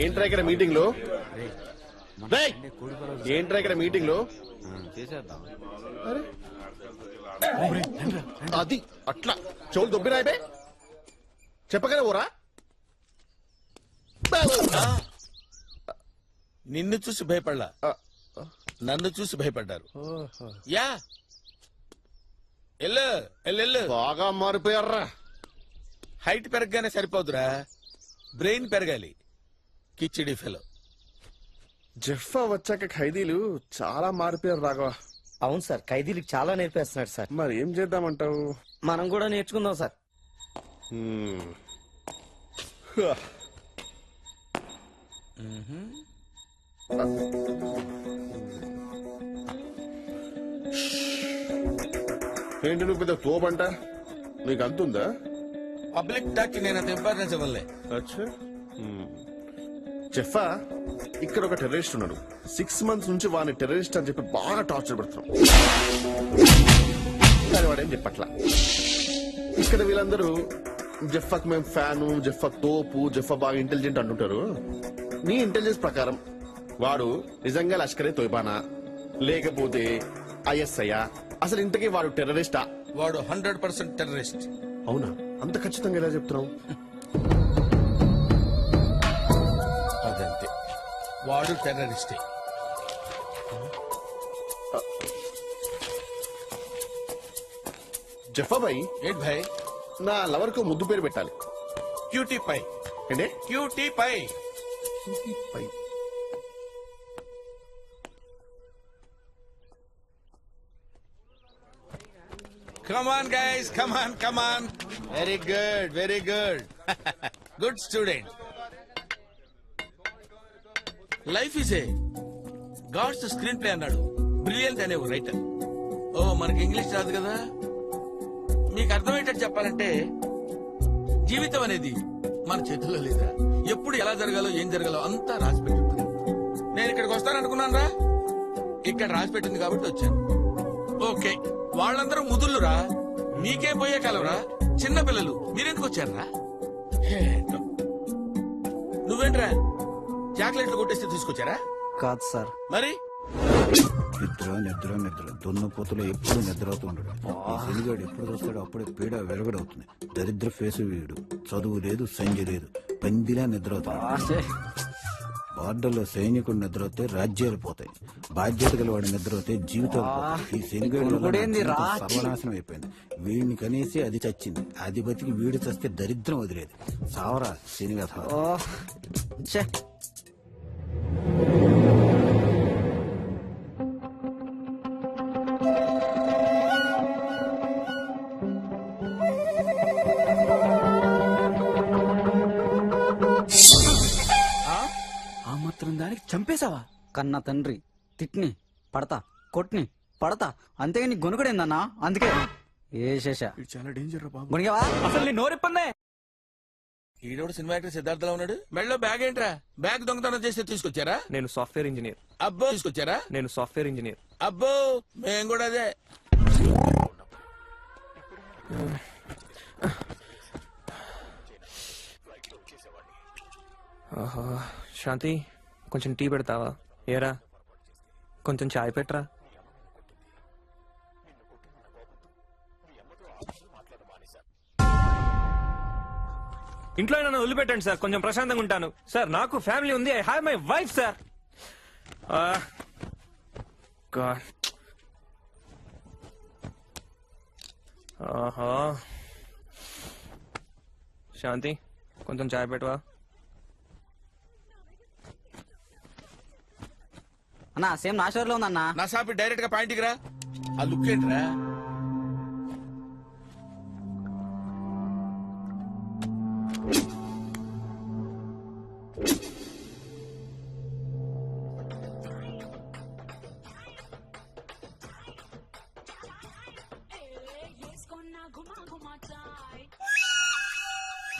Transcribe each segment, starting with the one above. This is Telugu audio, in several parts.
ఏంట్రా ఇక్కడ మీటింగ్ లో ఏంట్రా ఇక్కడ మీటింగ్ లో చేసేద్దాం. అరే అది అట్లా చెవులు దొబ్బినాయిపే చెప్పగల ఊరా నిన్ను చూసి భయపడలా, నన్ను చూసి భయపడ్డారు. యా ఎల్లు ఎల్లు. బాగా మారిపోయారా. హైట్ పెరగగానే సరిపోదురా, బ్రెయిన్ పెరగాలి. కిచిడి ఫెలో. జెఫ్ఫా వచ్చాక ఖైదీలు చాలా మారిపోయారు రాఘవ. అవును సార్, ఖైదీలకు చాలా నేర్పేస్తున్నాడు సార్. మరి ఏం చేద్దామంటావు? మనం కూడా నేర్చుకుందాం సార్. ఏంటి నువ్వు పెద్ద తోపంట, నీకు అంతుందా? పబ్లిక్ టాక్ నేను అంత ఇంపార్టెన్స్ ఇవ్వలే. జెఫ్ఫా ఇక్కడ ఒక టెర్రరిస్ట్ ఉన్నాడు. 6 months నుంచి వాడిని టెర్రరిస్ట్ అని చెప్పి బాగా టార్చర్ పెడుతున్నాం. కానీ వాడేం చెప్పట్లా. ఇక్కడ వీళ్ళందరూ జెఫ్ఫాకి మేము ఫ్యాను, జెఫ్ఫా తోపు, జెఫ్ఫా బాగా ఇంటెలిజెంట్ అంటుంటారు. నీ ఇంటెలిజెన్స్ ప్రకారం వాడు నిజంగా లష్కరే తోయిబానా లేకపోతే ఐఎస్ఐ? అసలు ఇంతకీ వాడు టెర్రరిస్టా? వాడు 100% టెర్రరిస్ట్. అవునా? అంత ఖచ్చితంగా ఎలా చెప్తున్నావు? అదంతే, వాడు టెర్రరిస్టే. జెఫ్ఫా భాయ్, ఏంటి భాయ్? నా లవర్ కు ముద్దు పేరు పెట్టాలి. Cutie pie. ఏంటే cutie pie. Pie? Come on guys, come on, come on. Very good, very good. Good student. Life is a God's screenplay అన్నాడు బ్రిలియంట్ అనే ఒక రైటర్. ఓ మనకి ఇంగ్లీష్ రాదు కదా, మీకు అర్థమయ్యేటట్టు చెప్పాలంటే జీవితం అనేది మన చేతుల్లో లేదా. ఎప్పుడు ఎలా జరగాలో ఏం జరగాలో అంతా రాసి పెట్టుంది. నేను ఇక్కడికి వస్తాననుకున్నాను రా, ఇక్కడ రాసి పెట్టింది కాబట్టి వచ్చాను. ఓకే, వాళ్ళందరూ ముదుళ్ళురా, మీకే పోయే కాలరా. చిన్న పిల్లలు మీరెందుకు వచ్చారా? నువ్వేంట్రా చాక్లెట్లు కొట్టేస్తే తీసుకొచ్చారా? కాదు సార్. మరి నిద్ర నిద్ర నిద్ర దున్నపోతులో ఎప్పుడు నిద్ర అవుతూ ఉండడు. శనిగాడు ఎప్పుడు వస్తాడో అప్పుడే పీడ వెరగడవుతుంది. దరిద్ర ఫేసు వీడు. చదువు లేదు, సంజ లేదు, పందిలా నిద్ర అవుతాడు. బార్డర్లో సైనికుడు నిద్రవుతే రాజ్యాలు పోతాయి, బాధ్యత గల వాడు నిద్రవుతే జీవితాలు పోతాయి. ఈ శనిగాడు సర్వనాశనం అయిపోయింది. వీడిని కనేసి అది చచ్చింది, అది బతికి వీడు చస్తే దరిద్రం వదిలేదు. సావరా శనిగథ. దానికి చంపేశావా? కన్నా తండ్రి తిట్ని పడతా, కొట్ని పడతా, అంతేగా నీ గొనుగుడేందన్నా. అందుకే ఏ శేష చాలా డేంజర్ బాబు. గుణిగావా అసలు నీ నోరిప్పన్నే. ఈడోడు సినిమా యాక్టర్ సిద్ధార్థలో ఉన్నాడు. మెడలో బ్యాగ్ ఏంట్రా? బ్యాగ్ దొంగతనం చేస్తే తీసుకొచ్చారా? నేను సాఫ్ట్వేర్ ఇంజనీర్. అబ్బో తీసుకొచ్చారా? నేను సాఫ్ట్వేర్ ఇంజనీర్. అబ్బో మేము కూడా అదే. శాంతి, కొంచెం టీ పెడతావా? ఏరా కొంచెం చాయ్ పెట్టరా. ఇంట్లో నన్ను వదిలిపెట్టండి సార్, కొంచెం ప్రశాంతంగా ఉంటాను సార్. నాకు ఫ్యామిలీ ఉంది, I have my wife sir. ఆహా, శాంతి కొంచెం చాయ్ పెట్టవా? అన్నా సేమ్ నా షోర్ లో ఉందన్నా. నా సాపి డైరెక్ట్ గా పాయింట్కి రా. ఆ లుక్ ఏంట్రా?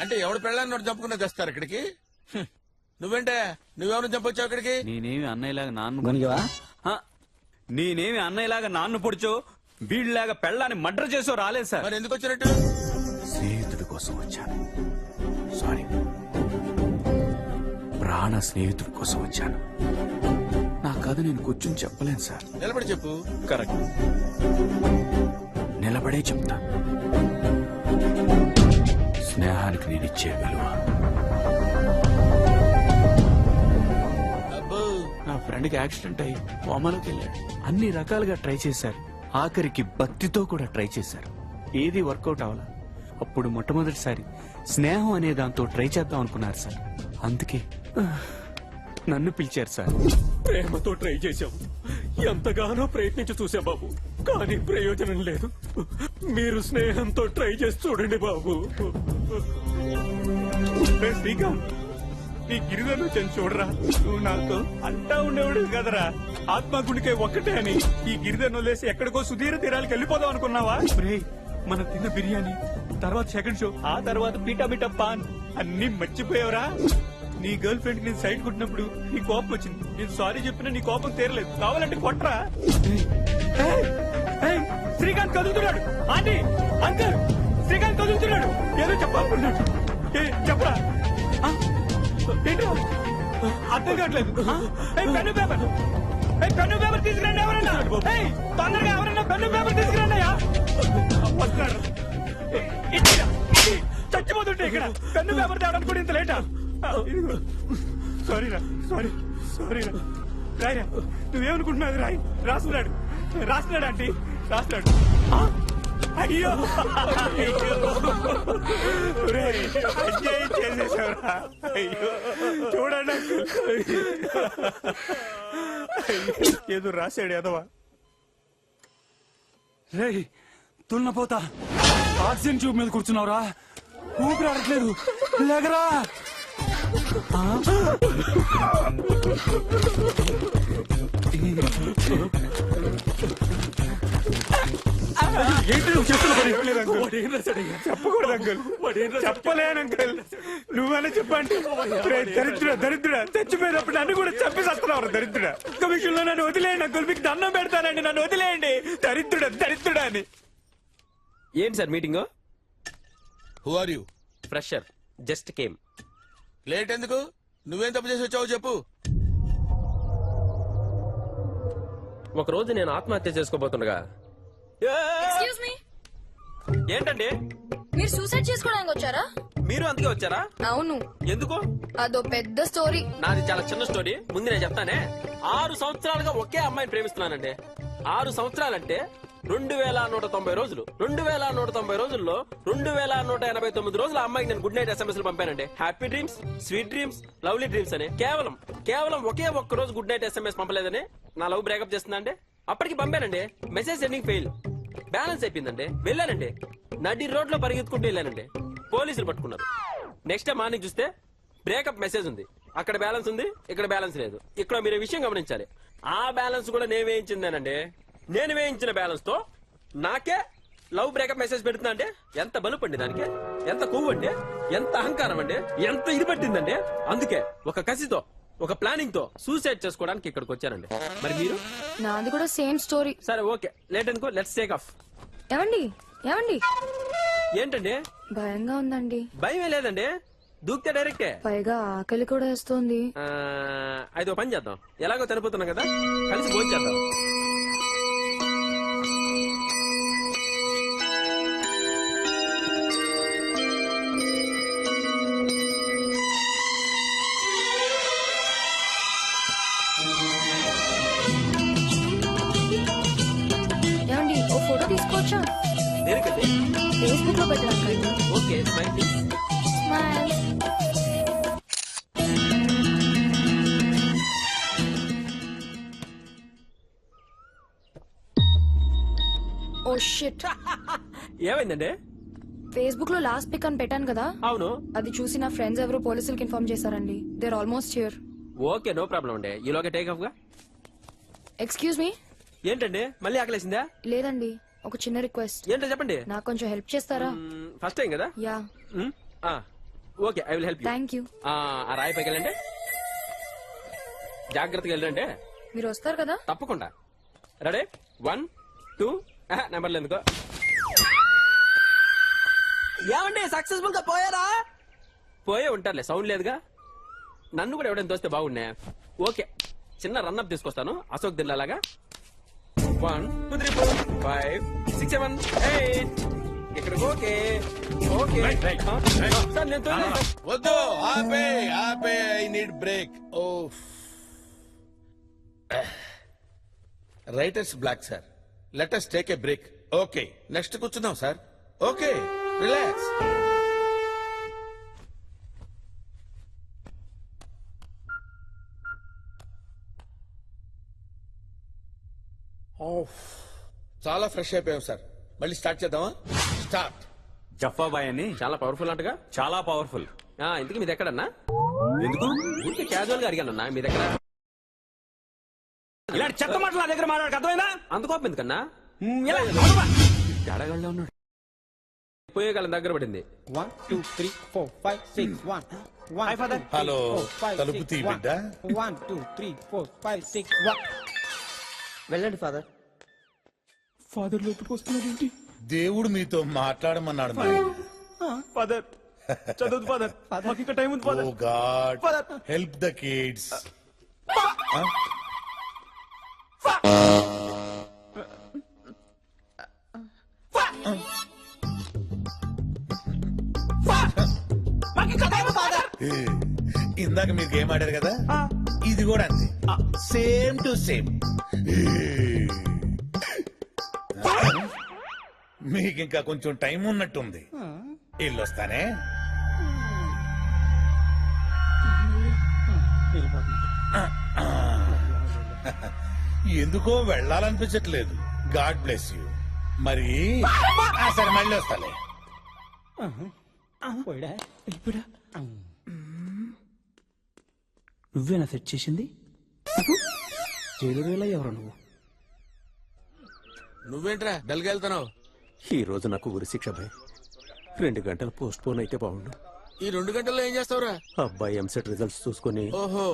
అంటే ఎవడు పెళ్ళాన్ని చంపుకున్నా తెస్తారు ఇక్కడికి. నువ్వేంటే నువ్వెవరు చంపొచ్చావు ఇక్కడికి? నేనేమి అన్నయ్యలాగా నాన్ను గుణిగావా? నేనేమి అన్నయ్యలాగా నాన్ను పొడిచో వీళ్ళలాగా పెళ్ళాన్ని మర్డర్ చేసో రాలేదు సార్. మరి ఎందుకు వచ్చినట్టు? స్నేహితుడి కోసం వచ్చాను. సారీ. ప్రాణ ప్రాణ స్నేహితుడి కోసం వచ్చాను. నా కథ నేను కూర్చొని చెప్పలేను సార్. నిలబడి చెప్పు. కరెక్ట్, నిలబడే చెప్తా. స్నేహానికి నేను ఇచ్చే విలువ. అబ్బో, నా ఫ్రెండ్కి యాక్సిడెంట్ అయ్యి కోమాలోకి వెళ్ళాడు. అన్ని రకాలుగా ట్రై చేశారు, ఆఖరికి భక్తితో కూడా ట్రై చేశారు. ఏది వర్కౌట్ అవ్వాల. అప్పుడు మొట్టమొదటిసారి స్నేహం అనే దాంతో ట్రై చేద్దాం అనుకున్నారు సార్. అందుకే నన్ను పిలిచారు సార్. ప్రేమతో ట్రై చేశాం, ఎంతగానో ప్రయత్నించి చూసా బాబు, కానీ ప్రయోజనం లేదు. మీరు స్నేహంతో ట్రై చేసి చూడండి బాబు. శ్రీకాంత్, నీ గిరిజను వచ్చాను చూడరా. నువ్వు నాతో అంటా ఉండేవాడు కదరా, ఆత్మగుడికే ఒక్కటే అని. ఈ గిరిజను వదిలేసి ఎక్కడికో సుధీర తీరాలకు వెళ్ళిపోదాం అనుకున్నావా? మనం తిన్న బిర్యానీ, తర్వాత సెకండ్ షో, ఆ తర్వాత పీటా మీటా పాన్ అన్ని మర్చిపోయావరా. నీ గర్ల్ ఫ్రెండ్ నేను సైడ్ కొట్టినప్పుడు నీ కోపం వచ్చింది. నేను సారీ చెప్పినా నీ కోపం తీరలేదు. కావాలంటే కొట్టరా. శ్రీకాంత్ కదులుతున్నాడు. ఆంటీ, అంకుల్, శ్రీకాంత్ కదులుతున్నాడు. ఏదో చెప్పాలనుకున్నాడు. చెప్పరా. ఏంటో అర్థం కావట్లేదు. పెన్ను పేపర్, పెన్ను పేపర్ తీసుకురండి ఎవరన్నా. తొందరగా ఎవరన్నా పెన్ను పేపర్ తీసుకురండి. వస్తున్నాడు. చచ్చిపోతుంటే ఇక్కడ పెన్ను పేపర్ తేవడానికి కూడా ఇంత లేటా? సారీరా, సారీరా. రాయిరా, నువ్వేమనుకుంటున్నావు? రాయి. రాస్తున్నాడు ఆంటీ, రాస్తున్నాడు. అయ్యో, చేసేసావురా. అయ్యో, చూడండి ఏదో రాశాడు ఎదవా. రేయ్ తున్నపోతా, ఆక్సిజన్ ట్యూబ్ మీద కూర్చున్నావురా, ఊపిరి ఆడట్లేదు, లేకరా. ఏంటి నువ్వు చెప్తున్నా? చెప్పకూడదు అంకుల్, చెప్పలేను అంకుల్. నువ్వనే చెప్పండి. దరిద్రుడా చచ్చిపోయినప్పుడు నన్ను కూడా చంపేస్తున్నావు. దరిద్రుడా, ఒక్క విషయంలో నన్ను వదిలేయండి అంకుల్, మీకు దండం పెడతానండి, నన్ను వదిలేయండి. దరిద్రుడా అని. ఏంటి sir meeting? Who are you? Fresher, just came. Late ఎందుకు? నువ్వేం తప్పు చేసి వచ్చావు చెప్పు. ఒక రోజు నేను ఆత్మహత్య చేసుకోబోతుండగా. ఎక్స్క్యూజ్ మీ, ఏంటండి మీరు సూసైడ్ చేసుకోవడానికి వచ్చారా? మీరు అందుకే వచ్చారా? అవును. ఎందుకు? అదో పెద్ద స్టోరీ. నాది చాలా చిన్న స్టోరీ, ముందు నేను చెప్తానే. 6 సంవత్సరాలుగా ఒకే అమ్మాయిని ప్రేమిస్తున్నానండి. 6 సంవత్సరాలంటే 2190 రోజులు. 2190 రోజుల్లో 2189 రోజులు ఆ అమ్మాయికి నేను గుడ్ నైట్ SMS పంపానండి. Happy dreams, sweet dreams, lovely dreams అని. కేవలం ఒకే ఒక్క రోజు గుడ్ నైట్ SMS పంపలేదని నా లవ్ బ్రేకప్ చేస్తుందండి. అప్పటికి పంపానండి, మెసేజ్ సెండింగ్ ఫెయిల్, బ్యాలెన్స్ అయిపోయిందండి. వెళ్ళానండి, నడి రోడ్ లో పరిగెత్తుకుంటూ వెళ్ళానండి. పోలీసులు పట్టుకున్నారు. నెక్స్ట్ డే మార్నింగ్ చూస్తే బ్రేకప్ మెసేజ్ ఉంది. అక్కడ బ్యాలెన్స్ ఉంది, ఇక్కడ బ్యాలెన్స్ లేదు. ఇక్కడ మీరు విషయం గమనించాలి. ఆ బ్యాలెన్స్ కూడా నేను వేయించిందేనండి. నేను వేయించిన బ్యాలెన్స్ తో నాకే లవ్ బ్రేకప్ మెసేజ్ పెడుతున్నా అంటే ఎంత బలుపండి దానికి, ఎంత కొవ్వు అండి, ఎంత అహంకారం అండి, ఎంత ఇది పట్టిందండి. అందుకే ఒక కసితో, ఒక ప్లానింగ్ తో సూసైడ్ చేసుకోవడానికి ఇక్కడికి వచ్చానండి. మరి మీరు? నాది కూడా సేమ్ స్టోరీ. సరే ఓకే, లేట్ అనుకో, లెట్స్ టేక్ ఆఫ్. ఏమండి ఏమండి, ఏంటండి? భయంగా ఉందండి. భయమే లేదండి, దూకితే డైరెక్టే. పైగా ఆకలి కూడా వేస్తోంది. అయితే ఓ పని చేద్దాం, ఎలాగో చనిపోతున్నాం కదా, కలిసి భోజనం చేద్దాం. ఏమండి ఓ ఫోటో తీసుకోవచ్చా? దేనికండి? ఫేస్బుక్ లో పెట్టడానికి. Okay, smile please. Smile. Oh shit, ఏమైందండి? ఫేస్బుక్ లో లాస్ట్ పిక్ అని పెట్టాను కదా, అవును. అది చూసి నా ఫ్రెండ్స్ ఎవరో పోలీసులకు ఇన్ఫార్మ్ చేశారండి. They are almost here. Okay, no problem అండి. ఈలోగా టేక్ ఆఫ్ గా. Excuse me. ఏంటండి మళ్ళీ ఆకలేసిందా? లేదండి, ఒక చిన్న రిక్వెస్ట్. ఏంటో చెప్పండి. నాకు కొంచెం హెల్ప్ చేస్తారా? ఫస్ట్ టైం కదా. Yeah. Okay, I will help you. Thank you. ఆ రాయి పైకి వెళ్ళండి, జాగ్రత్తగా వెళ్ళండి. మీరు వస్తారు కదా? తప్పకుండా. రెడీ? 1 2 నెంబర్లు ఎందుకో. ఏమండి సక్సెస్ఫుల్ గా పోయారా? పోయే ఉంటారులే, సౌండ్ లేదుగా. నన్ను కూడా ఎవడైనా తోస్తే బాగుండే. ఓకే, చిన్న రన్అప్ తీసుకొస్తాను అశోక్ దిల్లాగా. 1 2 3 4 5 6 7 8. ఇక్కడికి ఓకే ఓకే. సార్ నేను తోలేను. వద్దు, ఆపే ఆపే, I need break. Oh writers block sir, let us take a break. Okay, next కూర్చుందాం సార్. Okay, relax. చాలా ఫ్రెష్ అయిపోయాం సార్. మళ్ళీ స్టార్ట్ చేద్దామా? స్టార్ట్. జఫాబాయ్ అని చాలా పవర్ఫుల్ అంటగా. చాలా పవర్ఫుల్. ఇంతకీ మీది ఎక్కడన్నా? ఎందుకు ఊరికే క్యాజువల్ గా అడిగానన్నా, మీది ఎక్కడ? ఇలాంటి చెత్త మాటలు నా దగ్గర మాట్లాడక అర్థమైందా? అంత కోపం ఎందుకన్నా? తేడాగల్లో ఉన్నాడు. పోయే కాలం దగ్గర పడింది. 1 2 3 4 5 6 1 1 father హలో, తలుపు తీ బిడ్డ. 1 2 3 4 5 6 1 వెళ్ళండి ఫాదర్. ఫాదర్ లోతుకు వస్తున్నాడు ఏంటి? దేవుడు మీతో మాట్లాడమన్నాడు నాయనా. ఫాదర్ చదువు ఫాదర్, మాకు ఇంకా టైం ఉంది O father. God, help the kids. ఇందాక మీరు గేమ్ ఆడారు కదా, ఇది కూడా అంతే, సేమ్ టు సేమ్. మీకు ఇంకా కొంచెం టైం ఉన్నట్టుంది. ఇల్లొస్తానే. ఎందుకో వెళ్ళాలనిపించట్లేదు. God bless you. మరి సరే, మళ్ళీ వస్తాలే. పోయిడా ఇప్పుడా నువ్వేనా సెట్ చేసింది? జైలు ఎవరు నువ్వు? నువ్వేంట్రా డల్గా వెళ్తున్నావు? ఈ రోజు నాకు ఉరి శిక్ష భయ్. 2 గంటలు పోస్ట్ పోన్ అయితే బాగుండు. ఈ 2 గంటల్లో ఏం చేస్తావురా? అబ్బాయి ఎంసెట్ రిజల్ట్స్ చూసుకుని ఓహో,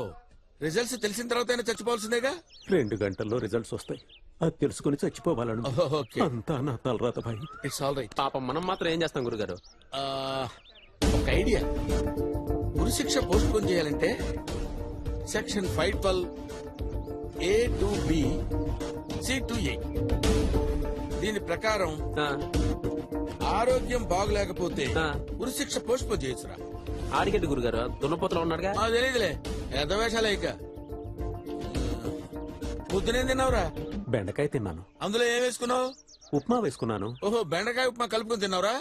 రిజల్ట్స్ తెలిసిన తర్వాత చచ్చిపోవాల్సిందేగా. 2 గంటల్లో రిజల్ట్స్ వస్తాయి, అది తెలుసుకుని చచ్చిపోవాలను. ఓకే, అంతా నా తలరాత భయ్. It's all right. పాపం మనం మాత్రం ఏం చేస్తాం గురుగారు? ఒక ఐడియా. ఉరి శిక్ష పోస్ట్ పోన్ చేయాలంటే section 512 A to B C to A. దీని ప్రకారం ఆ, ఆరోగ్యం బాగులేకపోతే ఆ. ఉరి శిక్ష పోస్ట్ పోన్ చేయొచ్చురా. ఆడిగడ్డి గురుగారు దున్నపోతలో ఉన్నాడుగా. తెలియదులే, ఎంత వేషాలే. ఇక పొద్దునేం తిన్నావురా? బెండకాయ తిన్నాను, అందులో ఏం వేసుకున్నావు? ఉప్మా వేసుకున్నాను. ఓహో, బెండకాయ ఉప్మా కలుపుకొని తిన్నావురా?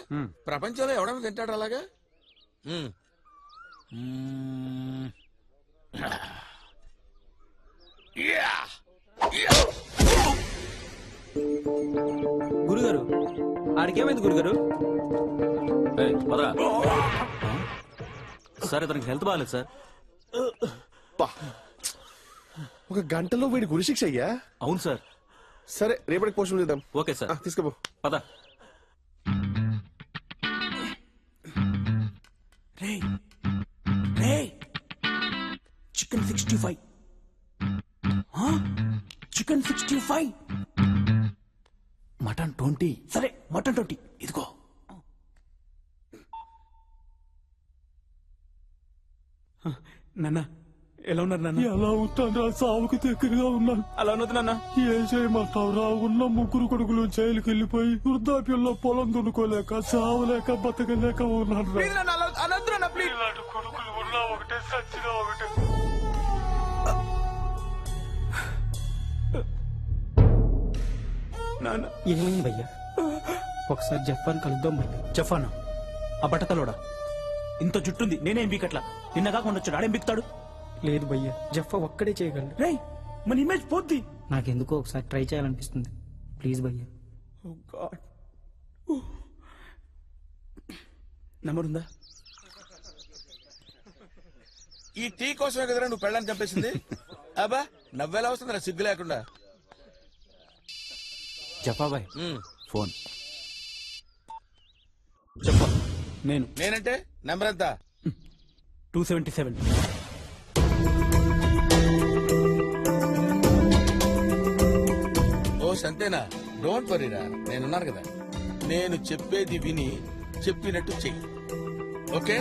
ప్రపంచంలో ఎవడన్నా తింటాడు అలాగా? గురుగారు ఆడికేమైంది గురుగారు? సార్ ఇతనికి హెల్త్ బాగాలేదు సార్. ఒక గంటలో వీడి గురి శిక్ష అయ్యా? అవును సార్. సరే, రేపటికి పోస్ట్ చేద్దాం. ఓకే సార్, తీసుకోపో. పద. Chicken 65 chicken 65 mutton 20. సరే మటన్ 20 ఇదిగో. నాన్న ఎలా ఉన్నారు నాన్న? ఎలా ఉంటాను, సావుకు దగ్గరగా ఉన్నాను. అలా ఉన్నది నాన్న. ఏం చేయమంటావురా? ఉన్న 3 కొడుకులు జైలుకి వెళ్ళిపోయి వృద్ధాప్యంలో పొలం దున్నుకోలేక సావలేక బతకలేక ఉన్నాను. ఇలాంటి కొడుకులు ఉన్నా ఒకటే, సచ్చినా ఒకటే. నాన్న ఏమైంది భయ్యా? ఒకసారి జఫాన్ కలుద్దాం భయ్యా. జఫానా? ఆ బట్టతలోడా ఇంత జుట్టుంది, నేనేం బీకట్లా. నిన్నగా కొండొచ్చాడు, ఆడేం బీక్తాడు? లేదు భయ్యా, జఫా ఒక్కడే చేయగలడు. రేయ్, మన ఇమేజ్ పోద్ది. నాకెందుకో ఒకసారి ట్రై చేయాలనిపిస్తుంది. ప్లీజ్ భయ్యా. నంబర్ ఉందా? ఈ టీ కోసమే కదరా నువ్వు పెళ్ళని చంపేసింది? అబ్బా, నవ్వేలా వస్తుందిరా సిగ్గు లేకుండా. జఫాబాయ్ ఫోన్ చెప్పు. నేను నేనంటే నెంబర్ ఎంత? 277. ఓ సంతేనా, డోంట్ వరీరా, నేనున్నాను కదా. నేను చెప్పేది విని చెప్పినట్టు చెయ్యి, ఓకే?